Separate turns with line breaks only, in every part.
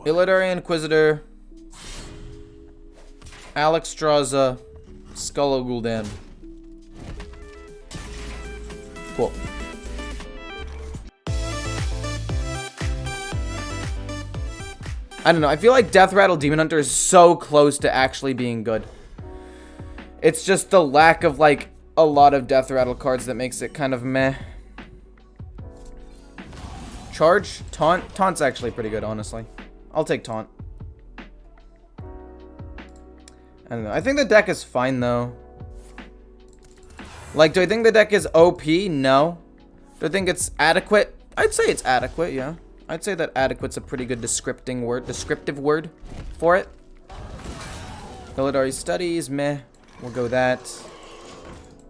Illidari Inquisitor, Alexstrasza, Skull Gul'dan. Cool. I don't know. I feel like Deathrattle Demon Hunter is so close to actually being good. It's just the lack of, like, a lot of Deathrattle cards that makes it kind of meh. Charge? Taunt? Taunt's actually pretty good, honestly. I'll take Taunt. I don't know. I think the deck is fine, though. Like, do I think the deck is OP? No. Do I think it's adequate? I'd say it's adequate, yeah. I'd say that adequate's a pretty good descriptive word for it. Illidari Studies, meh. We'll go that.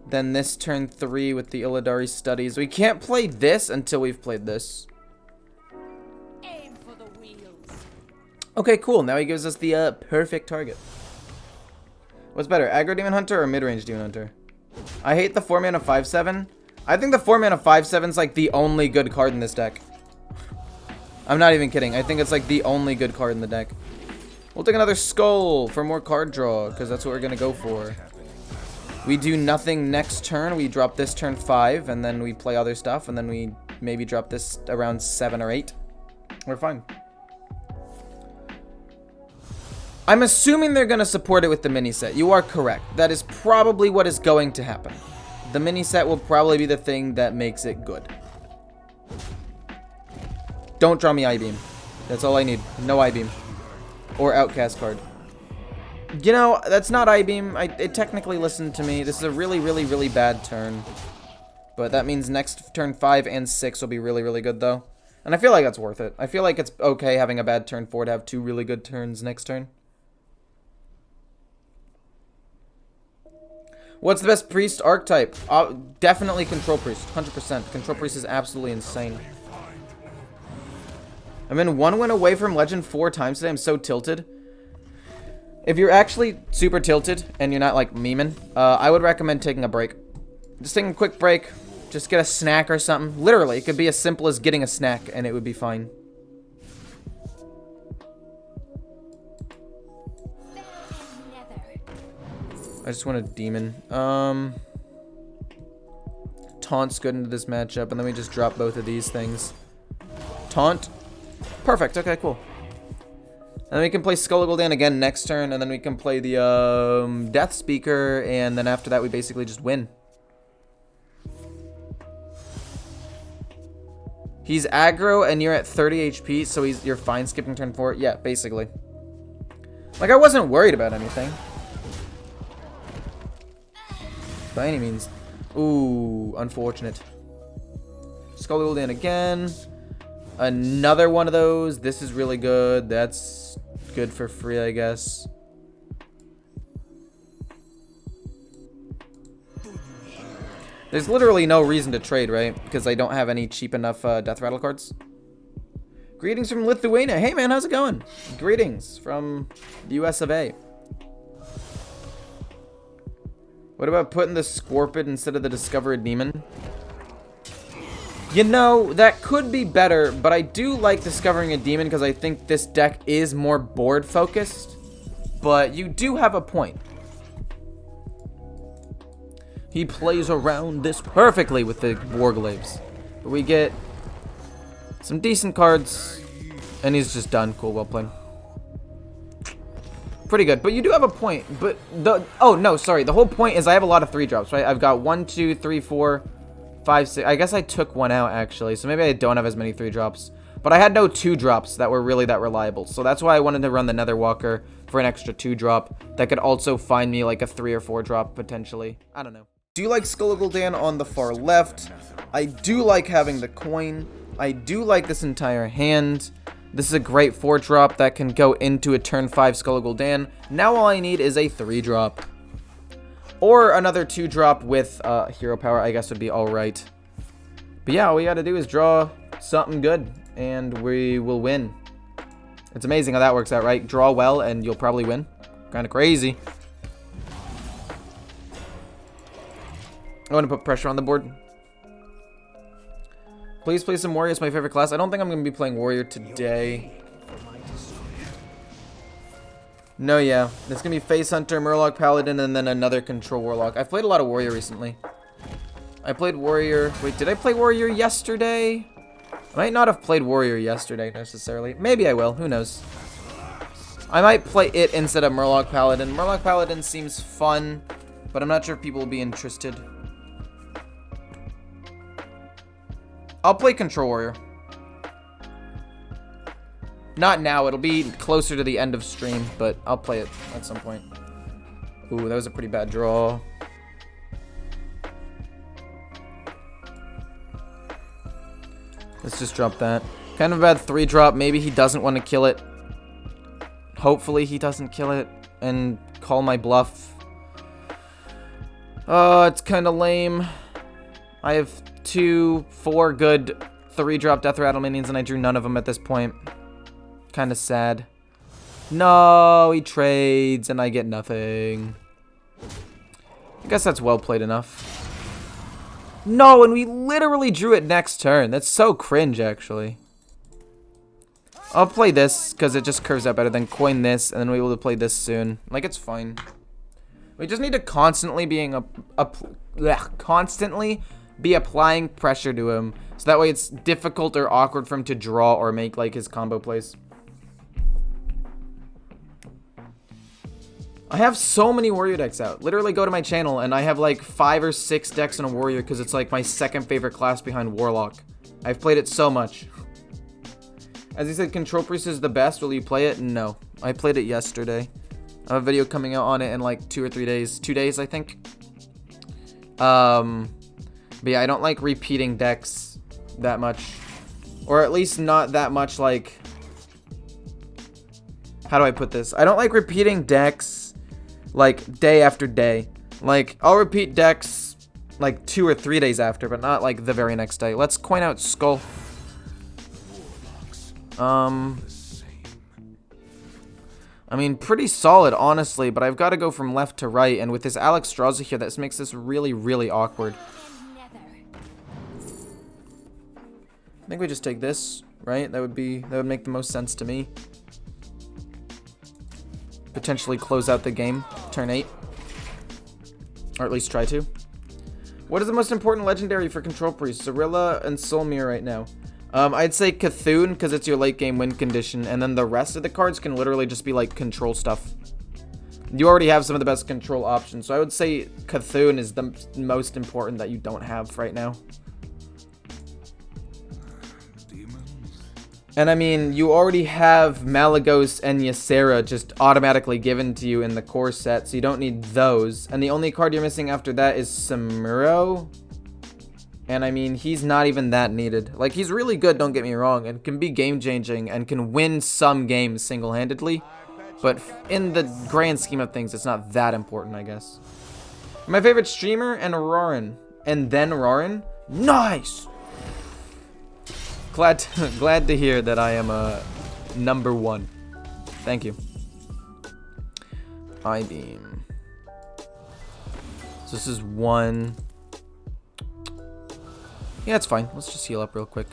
Then this turn 3 with the Illidari Studies. We can't play this until we've played this.
Aim for the wheels.
Okay, cool. Now he gives us the perfect target. What's better, aggro Demon Hunter or mid-range Demon Hunter? I hate the 4-mana 5/7. I think the 4-mana 5/7's like the only good card in this deck. I'm not even kidding. I think it's like the only good card in the deck. We'll take another Skull for more card draw, because that's what we're going to go for. We do nothing next turn. We drop this turn 5, and then we play other stuff, and then we maybe drop this around 7 or 8. We're fine. I'm assuming they're going to support it with the mini set. You are correct. That is probably what is going to happen. The mini set will probably be the thing that makes it good. Don't draw me I-Beam. That's all I need. No I-Beam. Or Outcast card. You know, that's not I-Beam. It technically listened to me. This is a really, really, really bad turn. But that means next turn 5 and 6 will be really, really good, though. And I feel like that's worth it. I feel like it's okay having a bad turn 4 to have 2 really good turns next turn. What's the best Priest archetype? Definitely Control Priest. 100%. Control Priest is absolutely insane. I'm in 1 win away from Legend 4 times today. I'm so tilted. If you're actually super tilted and you're not like memeing, I would recommend taking a break. Just taking a quick break. Just get a snack or something. Literally, it could be as simple as getting a snack and it would be fine. I just want a demon. Taunt's good into this matchup, and then we just drop both of these things. Taunt. Perfect. Okay, cool. And then we can play Skull Gul'dan again next turn, and then we can play the Death Speaker, and then after that we basically just win. He's aggro, and you're at 30 HP, so you're fine skipping turn 4. Yeah, basically. Like, I wasn't worried about anything. By any means. Ooh, unfortunate. Skull Gul'dan again. Another one of those. This is really good. That's good for free, I guess. There's literally no reason to trade, right? Because I don't have any cheap enough Deathrattle cards. Greetings from Lithuania. Hey, man, how's it going? Greetings from the US of A. What about putting the Scorpid instead of the Discovered Demon? You know, that could be better, but I do like Discovering a Demon because I think this deck is more board focused. But you do have a point. He plays around this perfectly with the Warglaives. But we get some decent cards, and he's just done. Cool, well played. Pretty good, but you do have a point. But oh no, sorry. The whole point is I have a lot of 3-drops, right? I've got 1, 2, 3, 4, 5, 6. I guess I took one out actually, so maybe I don't have as many 3-drops. But I had no 2-drops that were really that reliable, so that's why I wanted to run the Netherwalker for an extra 2-drop that could also find me like a 3 or 4-drop potentially. I don't know. Do you like Skull Gul'dan on the far left? I do like having the coin. I do like this entire hand. This is a great 4-drop that can go into a turn 5 Skull Gul'dan. Now all I need is a 3-drop. Or another 2-drop with hero power, I guess would be alright. But yeah, all we gotta do is draw something good, and we will win. It's amazing how that works out, right? Draw well, and you'll probably win. Kinda crazy. I want to put pressure on the board. Please play some Warrior. It's my favorite class. I don't think I'm going to be playing Warrior today. No, yeah. It's gonna be Face Hunter, Murloc Paladin, and then another Control Warlock. I've played a lot of Warrior recently. I played Warrior. Wait, did I play Warrior yesterday? I might not have played Warrior yesterday, necessarily. Maybe I will. Who knows? I might play it instead of Murloc Paladin. Murloc Paladin seems fun, but I'm not sure if people will be interested. I'll play Control Warrior. Not now. It'll be closer to the end of stream, but I'll play it at some point. Ooh, that was a pretty bad draw. Let's just drop that. Kind of a bad 3-drop. Maybe he doesn't want to kill it. Hopefully he doesn't kill it and call my bluff. Oh, it's kind of lame. I have 4 good 3-drop Deathrattle minions and I drew none of them at this point. Kind of sad. No, he trades and I get nothing. I guess that's well played enough. No, and we literally drew it next turn. That's so cringe, actually. I'll play this because it just curves out better. Then coin this, and then we'll be able to play this soon. Like, it's fine. We just need to constantly be applying pressure to him, so that way it's difficult or awkward for him to draw or make like his combo plays. I have so many Warrior decks out. Literally go to my channel and I have like 5 or 6 decks in a Warrior because it's like my second favorite class behind Warlock. I've played it so much. As he said, Control Priest is the best. Will you play it? No. I played it yesterday. I have a video coming out on it in like 2 or 3 days. 2 days, I think. But yeah, I don't like repeating decks that much. Or at least not that much like... How do I put this? I don't like repeating decks like day after day. Like, I'll repeat decks like 2 or 3 days after, but not like the very next day. Let's coin out Skull. I mean, pretty solid, honestly, but I've got to go from left to right, and with this Alex Straza here, that makes this really, really awkward. I think we just take this, right? That would make the most sense to me. Potentially close out the game, turn 8. Or at least try to. What is the most important legendary for Control Priest? Zorilla and Soulmere right now. I'd say Cthulhu, because it's your late game win condition, and then the rest of the cards can literally just be like control stuff. You already have some of the best control options, so I would say Cthulhu is the most important that you don't have right now. And I mean, you already have Malagos and Ysera just automatically given to you in the core set, so you don't need those. And the only card you're missing after that is Samuro. And I mean, he's not even that needed. Like, he's really good, don't get me wrong, and can be game-changing and can win some games single-handedly. But in the grand scheme of things, it's not that important, I guess. My favorite streamer and Rarran. And then Rarran. Nice! Glad to hear that I am number 1. Thank you. I-beam. So this is 1. Yeah, it's fine. Let's just heal up real quick.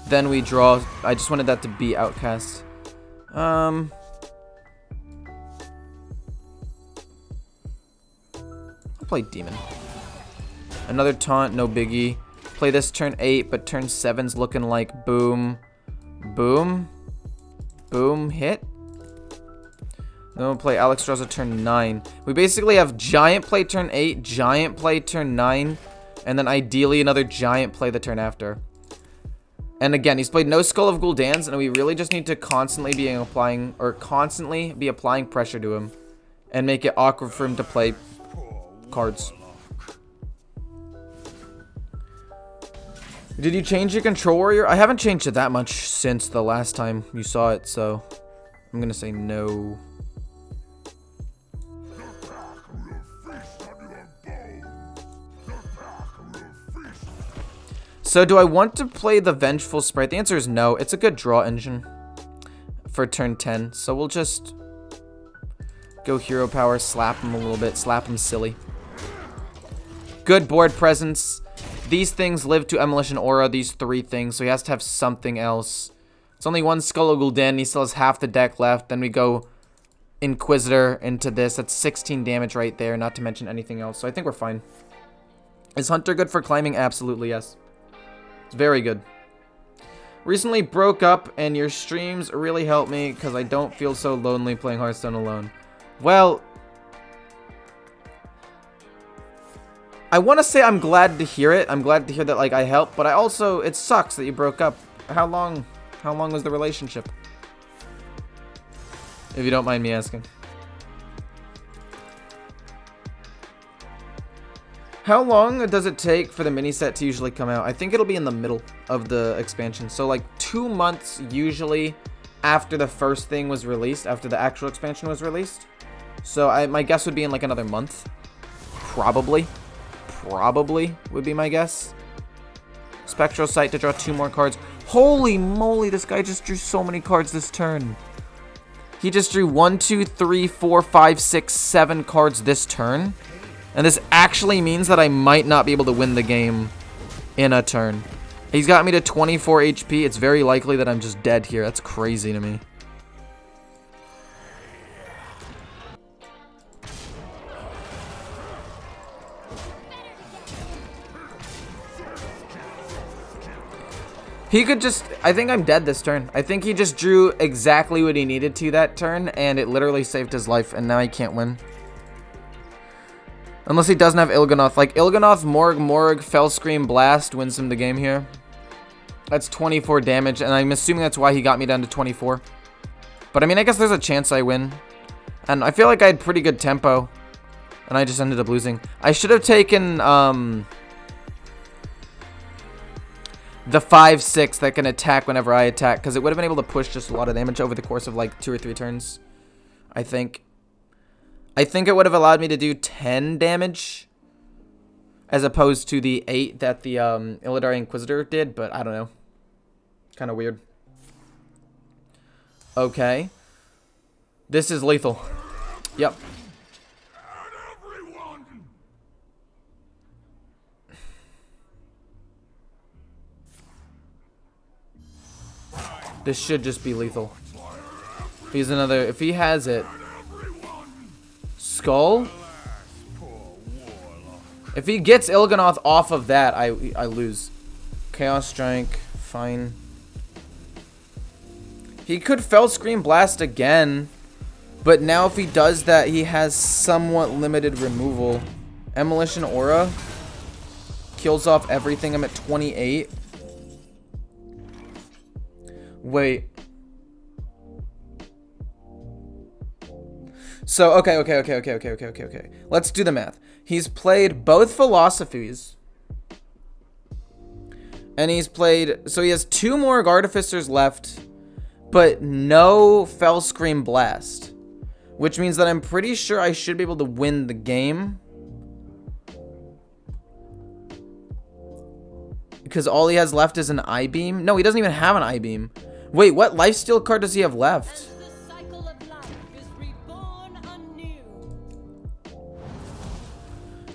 Then we draw. I just wanted that to be outcast. I'll play Demon. Another taunt, no biggie. Play this turn 8, but turn 7's looking like boom, boom, boom, hit. Then we'll play Alex Straza turn 9. We basically have giant play turn 8, giant play turn 9, and then ideally another giant play the turn after. And again, he's played no Skull of Gul'dans, and we really just need to constantly be applying pressure to him and make it awkward for him to play cards. Did you change your Control Warrior? I haven't changed it that much since the last time you saw it, so I'm gonna say no. So do I want to play the Vengeful Sprite? The answer is no. It's a good draw engine for turn 10, so we'll just go Hero Power, slap him a little bit, slap him silly. Good board presence. These things live to Emolition Aura, these 3 things, so he has to have something else. It's only 1 Skull of Gul'dan, he still has half the deck left. Then we go Inquisitor into this. That's 16 damage right there, not to mention anything else. So I think we're fine. Is Hunter good for climbing? Absolutely, yes. It's very good. Recently broke up, and your streams really helped me because I don't feel so lonely playing Hearthstone alone. Well, I want to say I'm glad to hear it. I'm glad to hear that, like, I helped, but I also, it sucks that you broke up. How long was the relationship? If you don't mind me asking. How long does it take for the mini set to usually come out? I think it'll be in the middle of the expansion. So like 2 months usually after the first thing was released, after the actual expansion was released. So my guess would be in like another month. Probably would be my guess. Spectral Sight to draw 2 more cards. Holy moly, this guy just drew so many cards this turn. He just drew 1, 2, 3, 4, 5, 6, 7 cards this turn. And this actually means that I might not be able to win the game in a turn. He's got me to 24 HP. It's very likely that I'm just dead here. That's crazy to me. He could just... I think I'm dead this turn. I think he just drew exactly what he needed to that turn, and it literally saved his life, and now he can't win. Unless he doesn't have Il'gynoth. Like, Il'gynoth, Morg, Fell Scream, Blast wins him the game here. That's 24 damage, and I'm assuming that's why he got me down to 24. But, I mean, I guess there's a chance I win. And I feel like I had pretty good tempo, and I just ended up losing. I should have taken, the 5/6 that can attack whenever I attack, because it would have been able to push just a lot of damage over the course of, like, 2 or 3 turns, I think. I think it would have allowed me to do 10 damage as opposed to the 8 that the Illidari Inquisitor did, but I don't know. Kind of weird. Okay. This is lethal. Yep. This should just be lethal. He's another... If he has it... Skull? If he gets Il'gynoth off of that, I lose. Chaos Strike, fine. He could Fell Scream Blast again, but now if he does that, he has somewhat limited removal. Emolition Aura kills off everything. I'm at 28. Wait. So, okay. Let's do the math. He's played both philosophies. And he's played... So he has 2 more Artificers left, but no Fell Scream Blast. Which means that I'm pretty sure I should be able to win the game. Because all he has left is an I-Beam. No, he doesn't even have an I-Beam. Wait, what lifesteal card does he have left?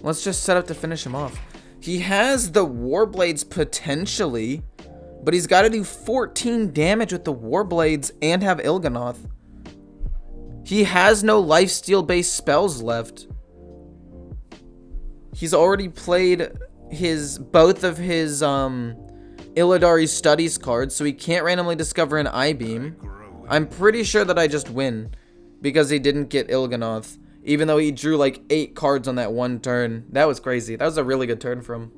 Let's just set up to finish him off. He has the Warblades potentially, but he's got to do 14 damage with the Warblades and have Il'gynoth. He has no lifesteal based spells left. He's already played both of his Illidari Studies cards, so he can't randomly discover an I-Beam. I'm pretty sure that I just win because he didn't get Il'gynoth. Even though he drew like 8 cards on that one turn. That was crazy. That was a really good turn for him.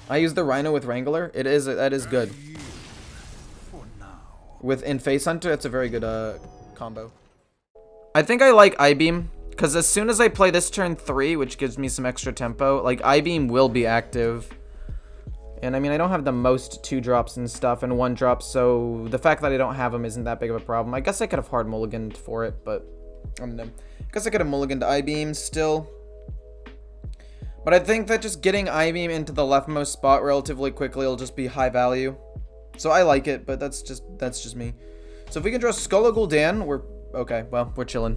I use the Rhino with Wrangler. That is good. In Face Hunter, it's a very good combo. I think I like I-Beam. Because as soon as I play this turn 3, which gives me some extra tempo, like I-Beam will be active. And I mean, I don't have the most 2-drops and stuff and 1-drops, so the fact that I don't have them isn't that big of a problem. I guess I could have hard mulliganed for it, but I don't know. I guess I could have mulliganed I-Beam still. But I think that just getting I-Beam into the leftmost spot relatively quickly will just be high value. So I like it, but that's just me. So if we can draw Skull of Gul'dan, we're okay. Well, we're chilling.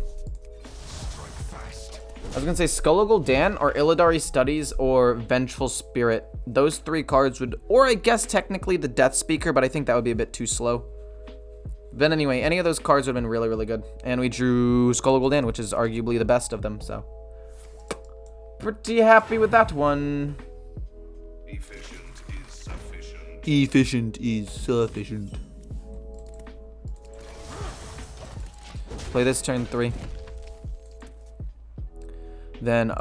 I was gonna say Skull Gul'dan or Illidari Studies or Vengeful Spirit. Those 3 cards would, or I guess technically the Death Speaker, but I think that would be a bit too slow. Then anyway, any of those cards would have been really, really good. And we drew Skull Gul'dan, which is arguably the best of them, so. Pretty happy with that one.
Efficient is sufficient.
Efficient is sufficient. Play this turn 3. Then,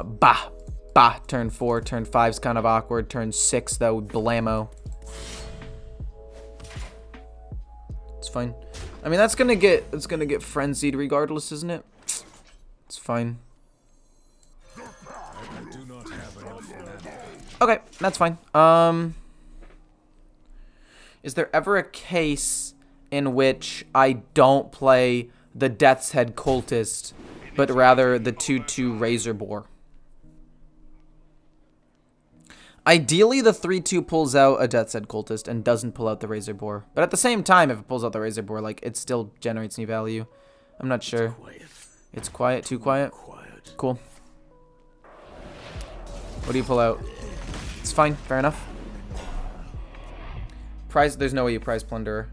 turn 4. Turn 5's kind of awkward. Turn 6, though, blammo. It's fine. I mean, it's gonna get frenzied regardless, isn't it? It's fine. Okay, that's fine. Is there ever a case in which I don't play the Death's Head Cultist, but rather the 2/2 Razor Boar? Ideally, the 3/2 pulls out a Death's Head Cultist and doesn't pull out the Razor Boar. But at the same time, if it pulls out the Razor Boar, like, it still generates me value. I'm not sure. It's quiet. Too quiet? Cool. What do you pull out? It's fine. Fair enough. Prize. There's no way you prize Plunderer.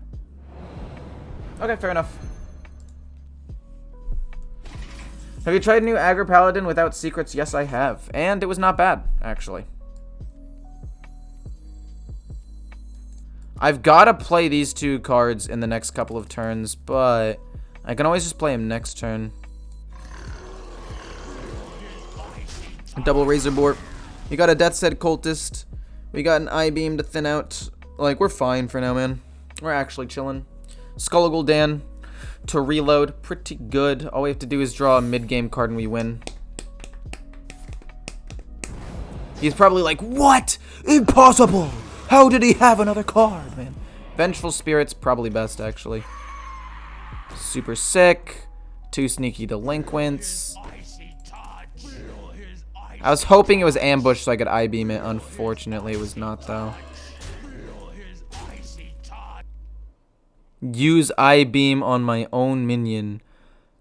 Okay, fair enough. Have you tried new Aggro Paladin without secrets? Yes, I have. And it was not bad, actually. I've got to play these 2 cards in the next couple of turns, but I can always just play them next turn. Double Razor Boar. You got a Death's Head Cultist. We got an I-Beam to thin out. Like, we're fine for now, man. We're actually chilling. Skull Gul'dan to reload. Pretty good. All we have to do is draw a mid-game card and we win. He's probably like, what? Impossible! How did he have another card, man? Vengeful Spirit's probably best, actually. Super sick. 2 Sneaky Delinquents. I was hoping it was ambush so I could I-beam it. Unfortunately, it was not, though. Use I-beam on my own minion.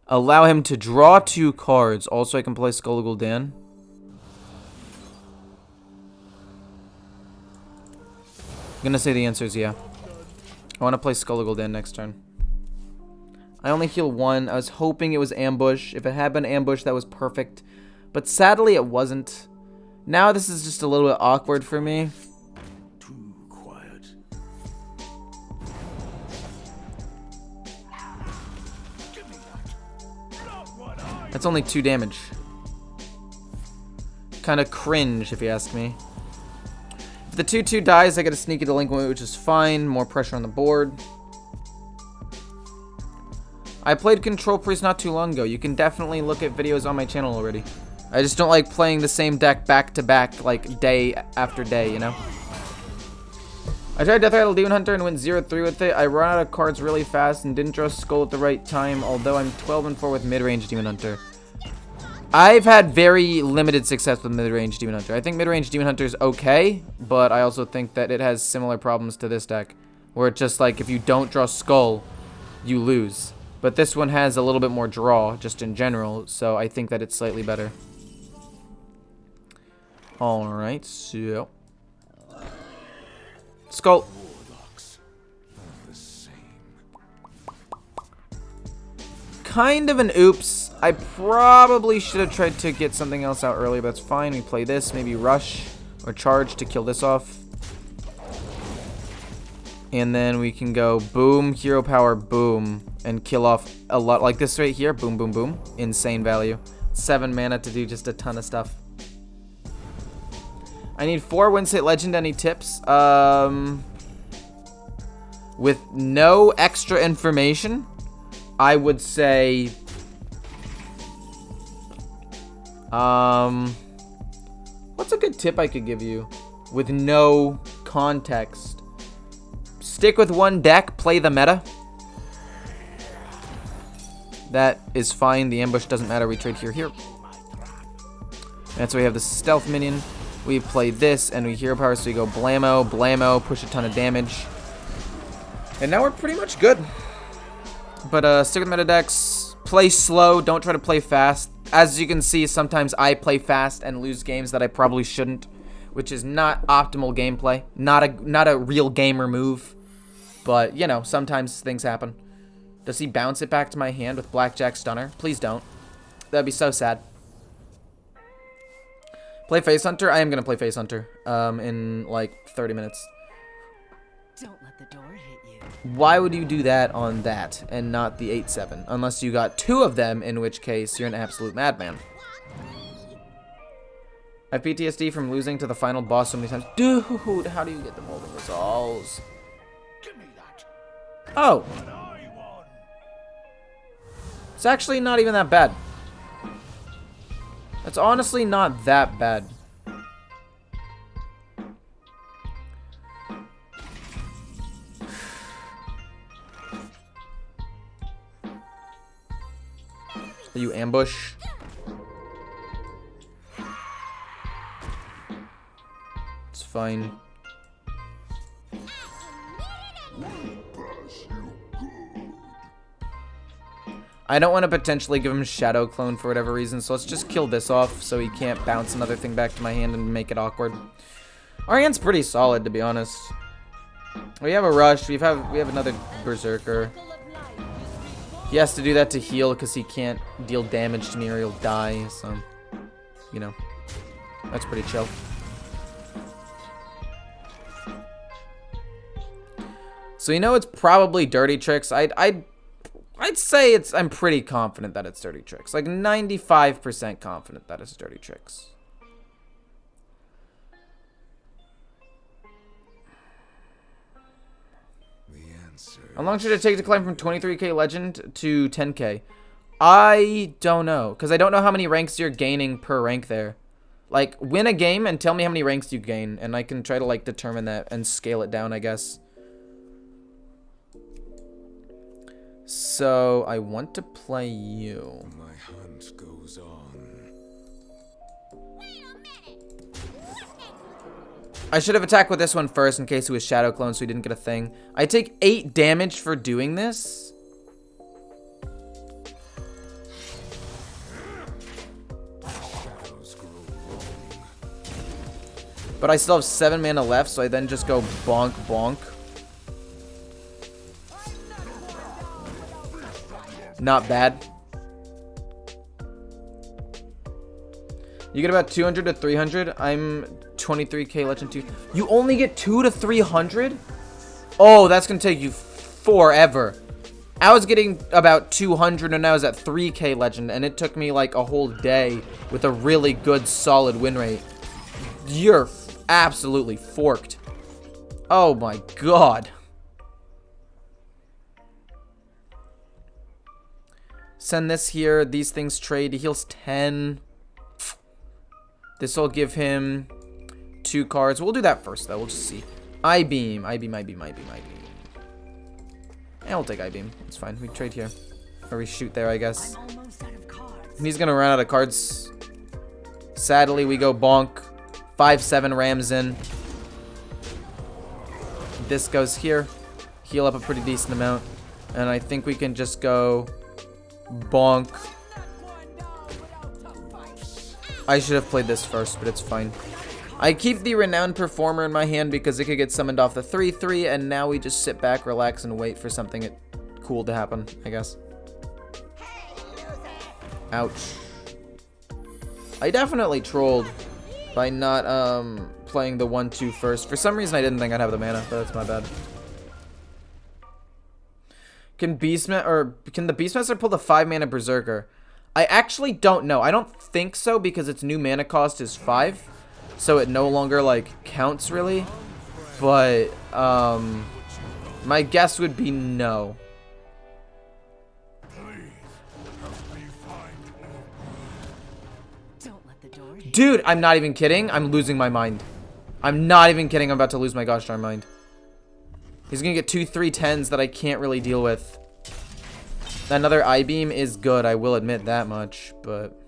Allow him to draw 2 cards. Also, I can play Skull Gul'dan. I'm gonna say the answer is yeah. I want to play Skull Gul'dan next turn. I only heal 1. I was hoping it was ambush. If it had been ambush, that was perfect. But sadly, it wasn't. Now this is just a little bit awkward for me.
Too quiet.
That's only 2 damage. Kind of cringe, if you ask me. If the 2/2 dies, I get a Sneaky Delinquent, which is fine. More pressure on the board. I played Control Priest not too long ago. You can definitely look at videos on my channel already. I just don't like playing the same deck back to back, like day after day, you know? I tried Deathrattle Demon Hunter and went 0-3 with it. I run out of cards really fast and didn't draw Skull at the right time, although I'm 12-4 with mid-range Demon Hunter. I've had very limited success with mid-range Demon Hunter. I think mid-range Demon Hunter is okay, but I also think that it has similar problems to this deck, where it's just like if you don't draw Skull, you lose. But this one has a little bit more draw, just in general, so I think that it's slightly better. Alright, so... Skull. Kind of an oops. I probably should have tried to get something else out earlier, but that's fine. We play this, maybe rush or charge to kill this off. And then we can go boom, hero power, boom, and kill off a lot. Like this right here, boom, boom, boom. Insane value. 7 mana to do just a ton of stuff. I need 4 wins hit legend. Any tips? With no extra information, I would say... what's a good tip I could give you? With no context. Stick with one deck, play the meta. That is fine. The ambush doesn't matter. We trade here. And so we have the stealth minion. We play this, and we hero power, so we go blammo, blammo, push a ton of damage. And now we're pretty much good. But stick with meta decks. Play slow. Don't try to play fast. As you can see, sometimes I play fast and lose games that I probably shouldn't, which is not optimal gameplay, not a real gamer move. But, you know, sometimes things happen. Does he bounce it back to my hand with Blackjack Stunner? Please don't. That'd be so sad. Play Face Hunter? I am going to play Face Hunter in like 30 minutes.
Don't let the door hit you.
Why would you do that on that and not the 8-7? Unless you got 2 of them, in which case you're an absolute madman. I have PTSD from losing to the final boss so many times. Dude, how do you get the Molten Resolves?
Give me that.
Oh,
What I want.
it's actually not even that bad. It's honestly not that bad. Are you ambush? It's fine. I don't want to potentially give him Shadow Clone for whatever reason, so let's just kill this off so he can't bounce another thing back to my hand and make it awkward. Our hand's pretty solid, to be honest. We have a rush. We have another Berserker. He has to do that to heal because he can't deal damage to me or he'll die, so, you know, that's pretty chill. So you know it's probably Dirty Tricks. I'd say I'm pretty confident that it's Dirty Tricks. Like 95% confident that it's Dirty Tricks. How long should it take to climb from 23k legend to 10k? I don't know, because I don't know how many ranks you're gaining per rank there. Like, win a game and tell me how many ranks you gain, and I can try to, like, determine that and scale it down, I guess. So, I want to play you.
My hunt goes on.
I should have attacked with this one first in case it was Shadow Clone so he didn't get a thing. I take 8 damage for doing this. But I still have 7 mana left, so I then just go bonk bonk. Not bad. You get about 200 to 300. I'm 23k legend 2. You only get 2 to 300? Oh, that's gonna take you forever. I was getting about 200 and I was at 3k legend, and it took me like a whole day with a really good solid win rate. You're absolutely forked. Oh my god. Send this here. These things trade. He heals 10. This will give him 2 cards. We'll do that first, though. We'll just see. I-beam. I-beam, I-beam, I-beam, I-beam. Yeah, we'll take I-beam. It's fine. We trade here. Or we shoot there, I guess.
I'm almost out of cards.
He's going to run out of cards. Sadly, we go bonk. 5-7 rams in. This goes here. Heal up a pretty decent amount. And I think we can just go bonk. I should have played this first, but it's fine. I keep the Renowned Performer in my hand because it could get summoned off the 3-3, and now we just sit back, relax, and wait for something cool to happen, I guess. Ouch. I definitely trolled by not playing the 1-2 first. For some reason, I didn't think I'd have the mana, but that's my bad. Can the Beastmaster pull the 5 mana Berserker? I actually don't know. I don't think so because its new mana cost is 5. So it no longer, like, counts really. But, my guess would be no.
Don't let the door hit.
Dude, I'm not even kidding. I'm losing my mind. I'm not even kidding. I'm about to lose my gosh darn mind. He's gonna get 2 3-10s that I can't really deal with. Another I-beam is good, I will admit that much, but...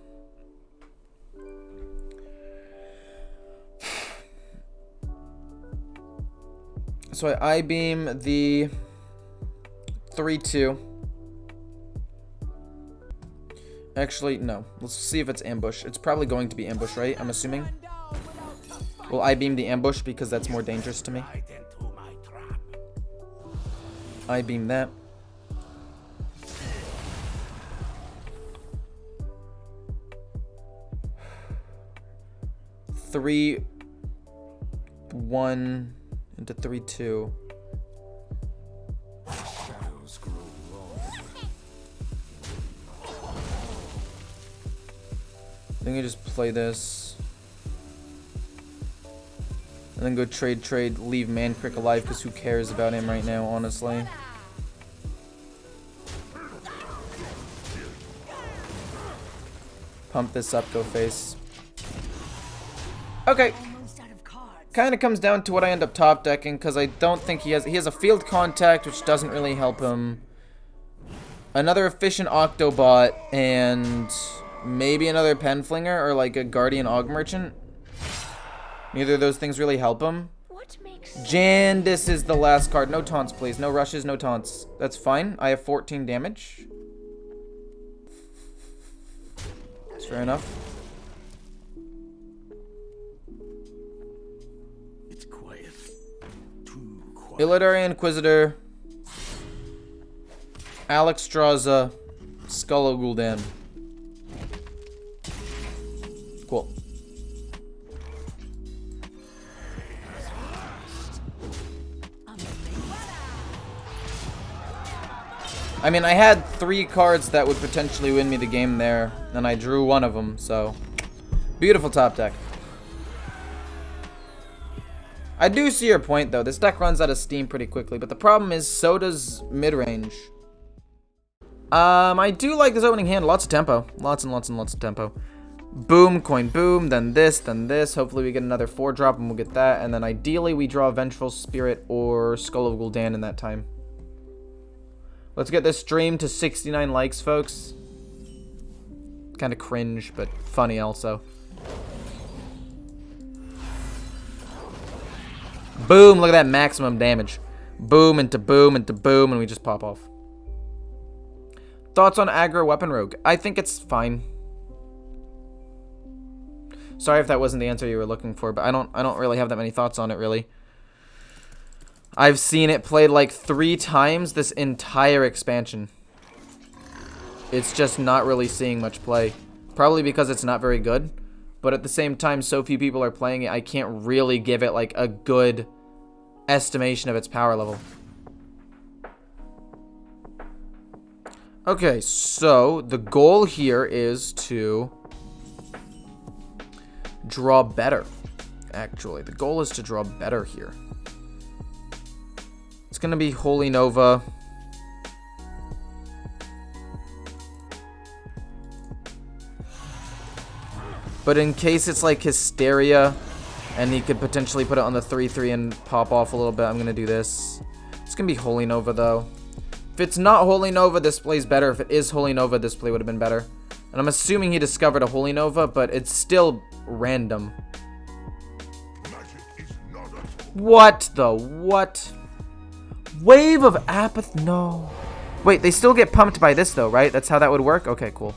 So I I-beam the 3-2. Actually, no. Let's see if it's ambush. It's probably going to be ambush, right? I'm assuming. Well, I beam the ambush because that's more dangerous to me. I beam that. Three, 1 into 3, 2. I think I just play this. And then go trade, leave Mancrick alive, because who cares about him right now, honestly. Pump this up, go face. Okay. Kind of comes down to what I end up top decking, because I don't think he has a field contact, which doesn't really help him. Another efficient Octobot, and maybe another Penflinger, or like a Guardian Og Merchant. Neither of those things really help him. Jandis is the last card. No taunts, please. No rushes, no taunts. That's fine. I have 14 damage. That's fair enough.
It's quiet. Too quiet.
Illidari Inquisitor. Alex Straza. Skull Gul'dan. Cool. I mean, I had 3 cards that would potentially win me the game there, and I drew one of them, so beautiful top deck. I do see your point, though. This deck runs out of steam pretty quickly, but the problem is so does mid-range. I do like this opening hand. Lots of tempo. Lots and lots and lots of tempo. Boom, coin boom, then this, then this. Hopefully we get another 4-drop and we'll get that, and then ideally we draw Vengeful Spirit or Skull of Gul'dan in that time. Let's get this stream to 69 likes, folks. Kind of cringe, but funny also. Boom, look at that maximum damage. Boom into boom into boom, and we just pop off. Thoughts on aggro weapon rogue? I think it's fine. Sorry if that wasn't the answer you were looking for, but I don't really have that many thoughts on it, really. I've seen it played like 3 times this entire expansion. It's just not really seeing much play. Probably because it's not very good. But at the same time, so few people are playing it, I can't really give it like a good estimation of its power level. Okay, so the goal here is to draw better. Actually, the goal is to draw better here. It's going to be Holy Nova. But in case it's like Hysteria, and he could potentially put it on the 3-3 and pop off a little bit, I'm going to do this. It's going to be Holy Nova, though. If it's not Holy Nova, this play's better. If it is Holy Nova, this play would have been better. And I'm assuming he discovered a Holy Nova, but it's still random. What the what? Wave of Apathy? No. Wait, they still get pumped by this, though, right? That's how that would work? Okay, cool.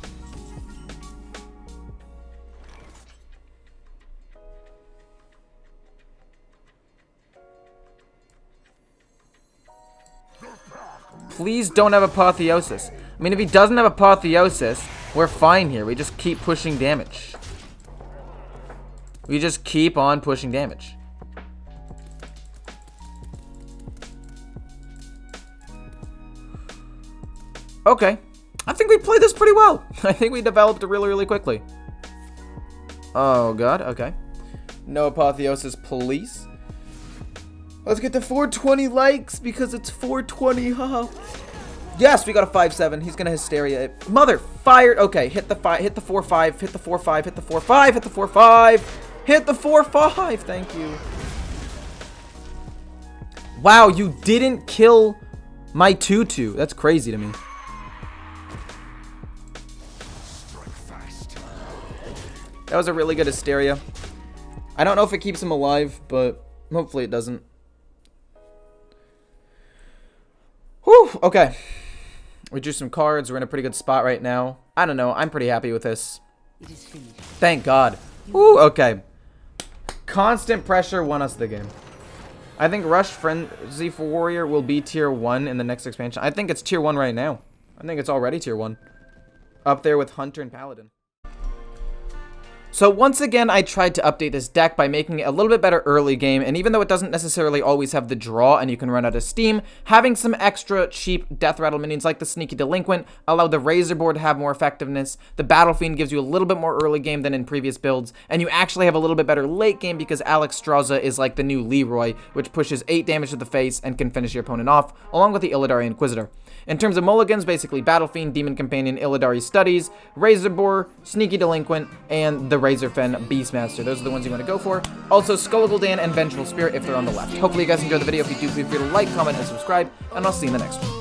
Please don't have Apotheosis. I mean, if he doesn't have Apotheosis, we're fine here. We just keep pushing damage. We just keep on pushing damage. Okay. I think we played this pretty well. I think we developed it really, really quickly. Oh, God. Okay. No Apotheosis, please. Let's get to 420 likes because it's 420. Haha. Yes, we got a 5-7. He's gonna Hysteria it. Mother fired. Okay, hit the 5, hit the 4-5, hit the 4-5, hit the 4-5, hit the 4-5, hit the 4-5. Thank you. Wow, you didn't kill my 2-2. That's crazy to me. That was a really good Hysteria. I don't know if it keeps him alive, but hopefully it doesn't. Whew, okay. We drew some cards. We're in a pretty good spot right now. I don't know. I'm pretty happy with this.
It is finished.
Thank God. Ooh, okay. Constant pressure won us the game. I think Rush Frenzy for Warrior will be tier 1 in the next expansion. I think it's tier 1 right now. I think it's already tier 1. Up there with Hunter and Paladin. So once again, I tried to update this deck by making it a little bit better early game, and even though it doesn't necessarily always have the draw and you can run out of steam, having some extra cheap Deathrattle minions like the Sneaky Delinquent allow the Razor Board to have more effectiveness, the Battle Fiend gives you a little bit more early game than in previous builds, and you actually have a little bit better late game because Alex Straza is like the new Leroy, which pushes 8 damage to the face and can finish your opponent off, along with the Illidari Inquisitor. In terms of mulligans, basically Battle Fiend, Demon Companion, Illidari Studies, Razor Boar, Sneaky Delinquent, and the Razorfen Beastmaster. Those are the ones you want to go for. Also, Skull Gul'dan and Vengeful Spirit if they're on the left. Hopefully you guys enjoyed the video. If you do, feel free to like, comment, and subscribe, and I'll see you in the next one.